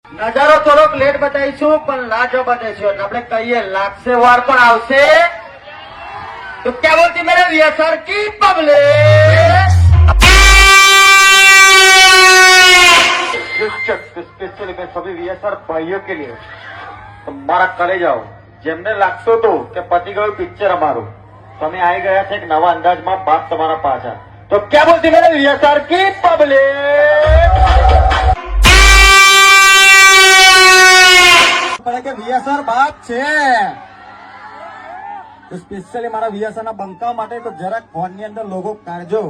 નજારો થોડોક લેટ બતાવીશું પણ લાજવાબ બતાવીશું આપણે કહીએ લાગશે વાર પણ આવશે तो क्या बोलती मेरे वीएसआर की पब्लिक स्पेशली मैं सभी वीएसआर भाइयों के लिए તમારા કલે જાઓ જેમને લાગતો તો કે પતિ ગયું પિક્ચર અમારું તમે આવી ગયા છે એક નવા અંદાજમાં બાપ તમારા પાછા તો क्या बोलती मेरे वीएसआर की पब्लिक કે વીએસઆર બાપ છે સ્પેશિયલી મારા વીએસઆર ના બંકા માટે તો જરાક ફોન ની અંદર લોગો કાઢજો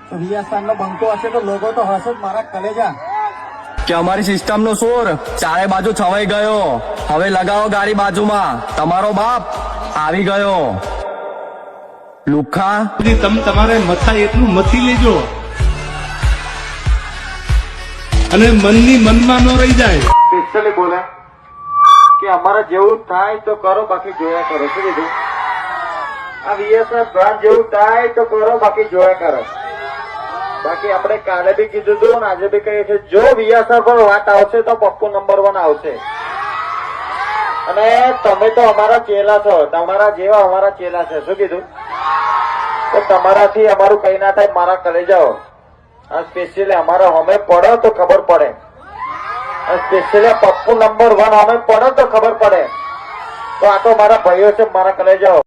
તો વીએસઆર નો બંકો હશે તો લોગો તો હશે જ મારા કલેજા કે અમારી સિસ્ટમ નો સોર ચારે બાજુ છવાઈ ગયો હવે લગાવો ગાડી બાજુમાં તમારો બાપ આવી ગયો લુખા તમે તમારે મથા એટલું મથી લેજો અને મનની મનમાં ન રહી જાય સ્પેશિયલી બોલે કે અમારે જેવું થાય તો કરો બાકી જોયા કરો શું કીધું આ વીએસઆર બ્રાન્ડ જેવું થાય તો કરો બાકી જોયા કરો બાકી આપણે કાલે બી કીધું હતું આજે બી કહીએ છીએ જો વીએસઆર પર વાત આવશે તો પપ્પુ નંબર 1 આવશે અને તમે તો અમારા ચેલા છો તમારા જેવા અમારા ચેલા છે શું કીધું તો તમારાથી અમારું કઈ ના થાય મારા કલે જાઓ આ સ્પેશિયલી અમારા હમે પડો તો ખબર પડે સ્પેશિયલી પપ્પુ નંબર 1 અમે પડે તો ખબર પડે તો આ તો મારા ભાઈઓ છે મારા કલે જાઓ